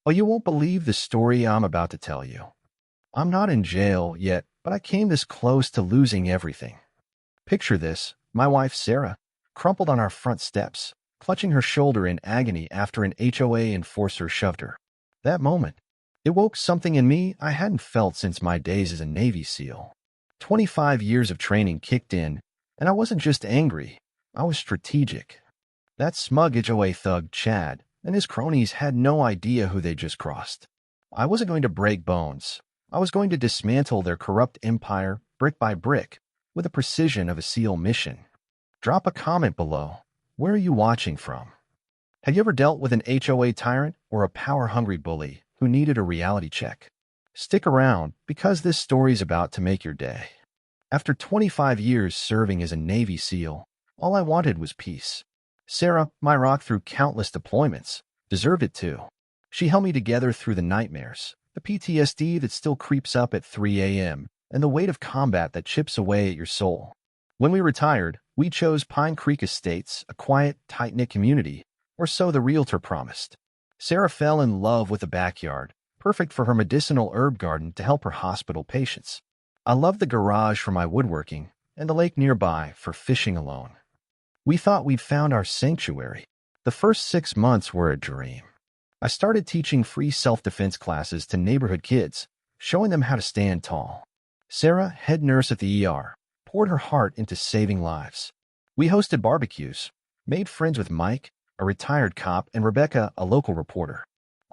Oh, you won't believe the story I'm about to tell you. I'm not in jail yet, but I came this close to losing everything. Picture this, my wife Sarah, crumpled on our front steps, clutching her shoulder in agony after an HOA enforcer shoved her. That moment, it woke something in me I hadn't felt since my days as a Navy SEAL. 25 years of training kicked in, and I wasn't just angry, I was strategic. That smug HOA thug, Chad, and his cronies had no idea who they just crossed. I wasn't going to break bones. I was going to dismantle their corrupt empire brick by brick with the precision of a SEAL mission. Drop a comment below. Where are you watching from? Have you ever dealt with an HOA tyrant or a power-hungry bully who needed a reality check? Stick around because this story's about to make your day. After 25 years serving as a Navy SEAL, all I wanted was peace. Sarah, my rock through countless deployments, deserved it too. She held me together through the nightmares, the PTSD that still creeps up at 3 a.m., and the weight of combat that chips away at your soul. When we retired, we chose Pine Creek Estates, a quiet, tight-knit community, or so the realtor promised. Sarah fell in love with the backyard, perfect for her medicinal herb garden to help her hospital patients. I loved the garage for my woodworking and the lake nearby for fishing alone. We thought we'd found our sanctuary. The first 6 months were a dream. I started teaching free self-defense classes to neighborhood kids, showing them how to stand tall. Sarah, head nurse at the ER, poured her heart into saving lives. We hosted barbecues, made friends with Mike, a retired cop, and Rebecca, a local reporter.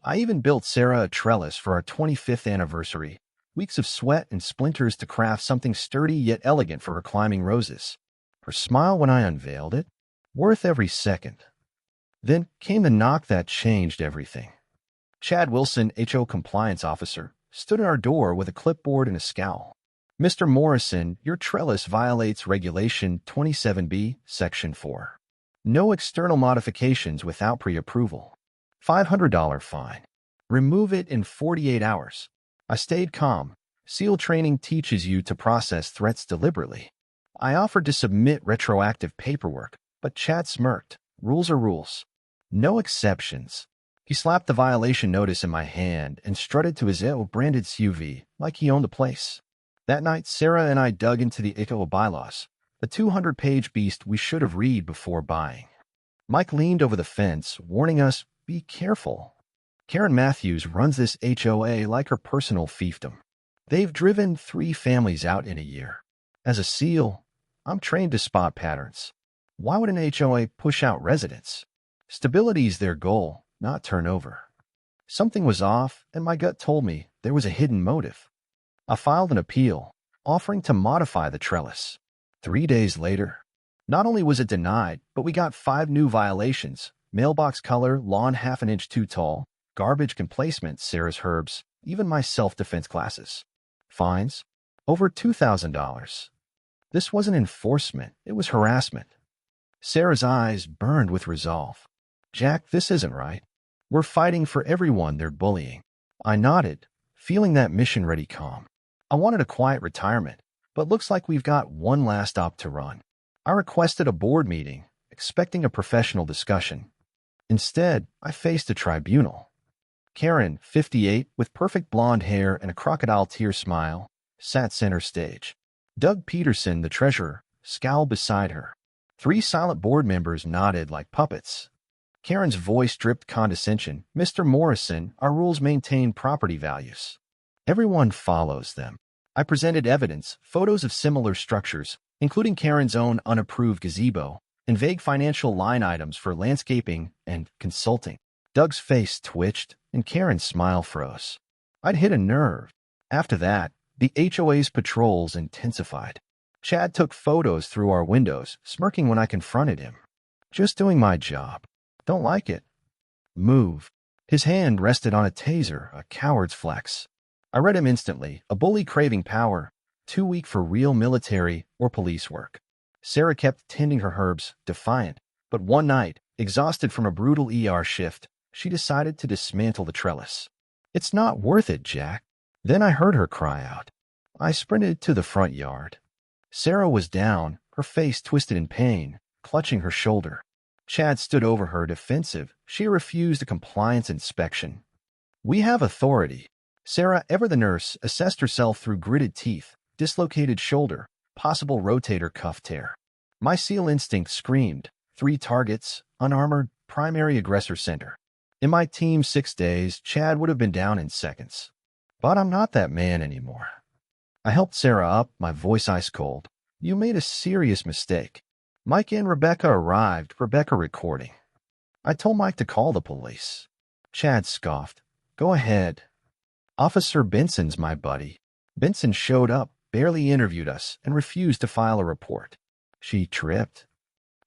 I even built Sarah a trellis for our 25th anniversary, weeks of sweat and splinters to craft something sturdy yet elegant for her climbing roses. Her smile when I unveiled it, worth every second. Then came the knock that changed everything. Chad Wilson, HO compliance officer, stood at our door with a clipboard and a scowl. Mr. Morrison, your trellis violates Regulation 27B, Section 4. No external modifications without pre-approval. $500 fine. Remove it in 48 hours. I stayed calm. SEAL training teaches you to process threats deliberately. I offered to submit retroactive paperwork, but Chad smirked. Rules are rules. No exceptions. He slapped the violation notice in my hand and strutted to his branded SUV like he owned the place. That night, Sarah and I dug into the HOA bylaws, the 200-page beast we should have read before buying. Mike leaned over the fence, warning us, be careful. Karen Matthews runs this HOA like her personal fiefdom. They've driven 3 families out in a year. As a SEAL, I'm trained to spot patterns. Why would an HOA push out residents? Stability's their goal, not turnover. Something was off, and my gut told me there was a hidden motive. I filed an appeal, offering to modify the trellis. 3 days later, not only was it denied, but we got 5 new violations: mailbox color, lawn half an inch too tall, garbage placement, Sarah's herbs, even my self-defense classes. Fines? Over $2,000. This wasn't enforcement, it was harassment. Sarah's eyes burned with resolve. Jack, this isn't right. We're fighting for everyone they're bullying. I nodded, feeling that mission-ready calm. I wanted a quiet retirement, but looks like we've got one last op to run. I requested a board meeting, expecting a professional discussion. Instead, I faced a tribunal. Karen, 58, with perfect blonde hair and a crocodile tear smile, sat center stage. Doug Peterson, the treasurer, scowled beside her. 3 silent board members nodded like puppets. Karen's voice dripped condescension. Mr. Morrison, our rules maintain property values. Everyone follows them. I presented evidence, photos of similar structures, including Karen's own unapproved gazebo, and vague financial line items for landscaping and consulting. Doug's face twitched, and Karen's smile froze. I'd hit a nerve. After that, the HOA's patrols intensified. Chad took photos through our windows, smirking when I confronted him. Just doing my job. Don't like it? Move. His hand rested on a taser, a coward's flex. I read him instantly, a bully craving power, too weak for real military or police work. Sarah kept tending her herbs, defiant, but one night, exhausted from a brutal ER shift, she decided to dismantle the trellis. It's not worth it, Jack. Then I heard her cry out. I sprinted to the front yard. Sarah was down, her face twisted in pain, clutching her shoulder. Chad stood over her, defensive. She refused a compliance inspection. We have authority. Sarah, ever the nurse, assessed herself through gritted teeth, dislocated shoulder, possible rotator cuff tear. My SEAL instinct screamed. 3 targets, unarmored, primary aggressor center. In my team 6 days, Chad would have been down in seconds. But I'm not that man anymore. I helped Sarah up, my voice ice cold. You made a serious mistake. Mike and Rebecca arrived, Rebecca recording. I told Mike to call the police. Chad scoffed. Go ahead. Officer Benson's my buddy. Benson showed up, barely interviewed us, and refused to file a report. She tripped.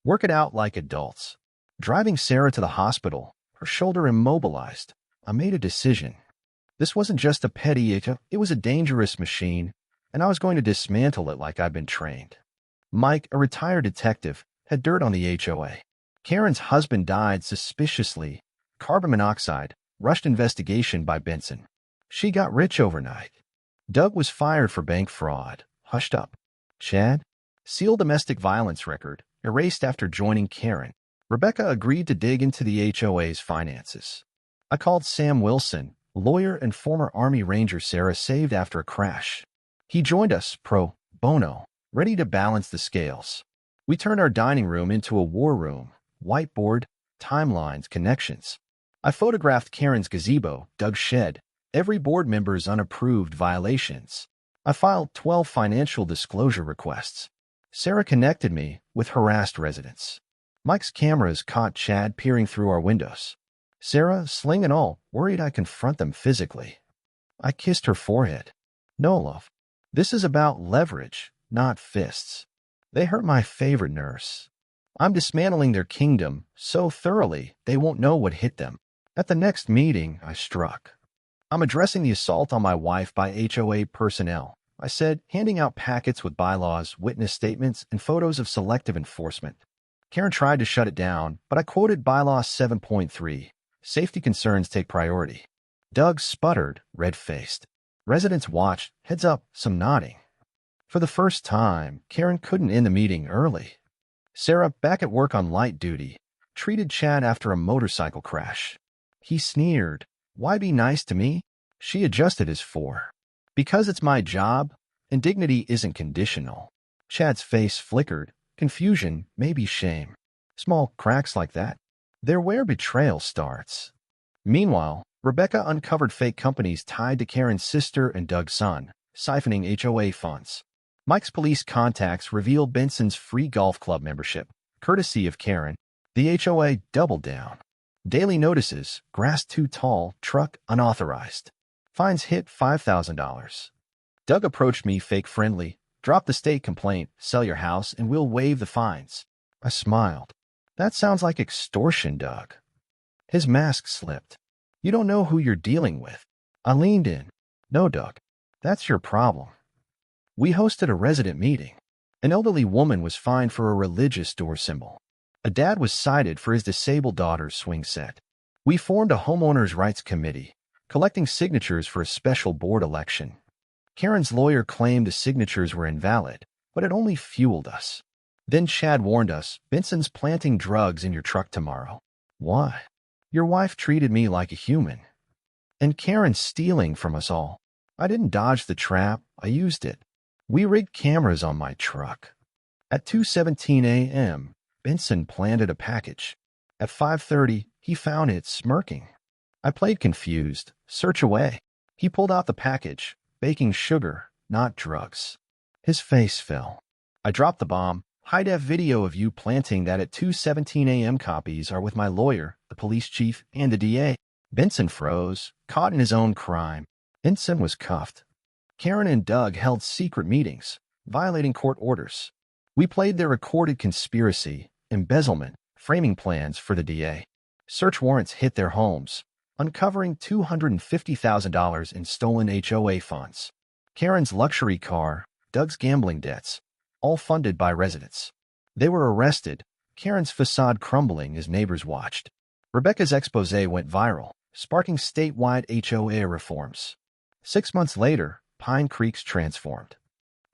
Work it out like adults. Driving Sarah to the hospital, her shoulder immobilized. I made a decision. This wasn't just a petty issue, it was a dangerous machine, and I was going to dismantle it like I'd been trained. Mike, a retired detective, had dirt on the HOA. Karen's husband died suspiciously. Carbon monoxide, rushed investigation by Benson. She got rich overnight. Doug was fired for bank fraud. Hushed up. Chad? SEAL domestic violence record, erased after joining Karen. Rebecca agreed to dig into the HOA's finances. I called Sam Wilson, lawyer and former Army Ranger Sarah saved after a crash. He joined us pro bono, ready to balance the scales. We turned our dining room into a war room. Whiteboard, timelines, connections. I photographed Karen's gazebo, Doug's shed, every board member's unapproved violations. I filed 12 financial disclosure requests. Sarah connected me with harassed residents. Mike's cameras caught Chad peering through our windows. Sarah, sling and all, worried I confront them physically. I kissed her forehead. No, love. This is about leverage, not fists. They hurt my favorite nurse. I'm dismantling their kingdom so thoroughly they won't know what hit them. At the next meeting, I struck. I'm addressing the assault on my wife by HOA personnel, I said, handing out packets with bylaws, witness statements, and photos of selective enforcement. Karen tried to shut it down, but I quoted bylaw 7.3. Safety concerns take priority. Doug sputtered, red-faced. Residents watched, heads up, some nodding. For the first time, Karen couldn't end the meeting early. Sarah, back at work on light duty, treated Chad after a motorcycle crash. He sneered. Why be nice to me? She adjusted his for. Because it's my job, and dignity isn't conditional. Chad's face flickered. Confusion, maybe shame. Small cracks like that. They're where betrayal starts. Meanwhile, Rebecca uncovered fake companies tied to Karen's sister and Doug's son, siphoning HOA funds. Mike's police contacts revealed Benson's free golf club membership, courtesy of Karen. The HOA doubled down. Daily notices, grass too tall, truck unauthorized. Fines hit $5,000. Doug approached me fake-friendly. Drop the state complaint, sell your house, and we'll waive the fines. I smiled. That sounds like extortion, Doug. His mask slipped. You don't know who you're dealing with. I leaned in. No, Doug. That's your problem. We hosted a resident meeting. An elderly woman was fined for a religious door symbol. A dad was cited for his disabled daughter's swing set. We formed a homeowners' rights committee, collecting signatures for a special board election. Karen's lawyer claimed the signatures were invalid, but it only fueled us. Then Chad warned us, Benson's planting drugs in your truck tomorrow. Why? Your wife treated me like a human. And Karen's stealing from us all. I didn't dodge the trap, I used it. We rigged cameras on my truck. At 2:17 a.m., Benson planted a package. At 5:30, he found it smirking. I played confused. Search away. He pulled out the package. Baking sugar, not drugs. His face fell. I dropped the bomb. High-def video of you planting that at 2:17 a.m. copies are with my lawyer, the police chief, and the DA. Benson froze, caught in his own crime. Benson was cuffed. Karen and Doug held secret meetings, violating court orders. We played their recorded conspiracy, embezzlement, framing plans for the DA. Search warrants hit their homes, uncovering $250,000 in stolen HOA funds. Karen's luxury car, Doug's gambling debts, all funded by residents. They were arrested, Karen's facade crumbling as neighbors watched. Rebecca's expose went viral, sparking statewide HOA reforms. 6 months later, Pine Creek's transformed.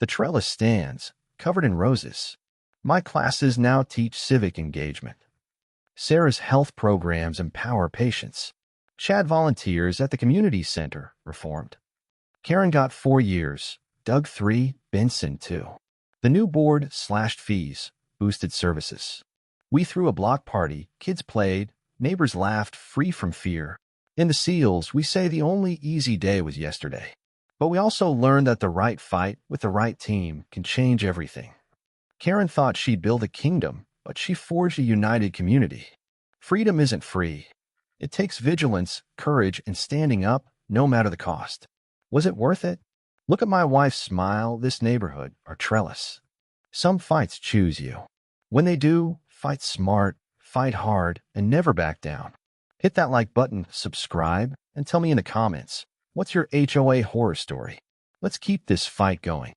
The trellis stands, covered in roses. My classes now teach civic engagement. Sarah's health programs empower patients. Chad volunteers at the community center, reformed. Karen got 4 years, Doug 3, Benson 2. The new board slashed fees, boosted services. We threw a block party, kids played, neighbors laughed, free from fear. In the SEALs, we say the only easy day was yesterday. But we also learned that the right fight with the right team can change everything. Karen thought she'd build a kingdom, but she forged a united community. Freedom isn't free. It takes vigilance, courage, and standing up, no matter the cost. Was it worth it? Look at my wife's smile, this neighborhood, our trellis. Some fights choose you. When they do, fight smart, fight hard, and never back down. Hit that like button, subscribe, and tell me in the comments, what's your HOA horror story? Let's keep this fight going.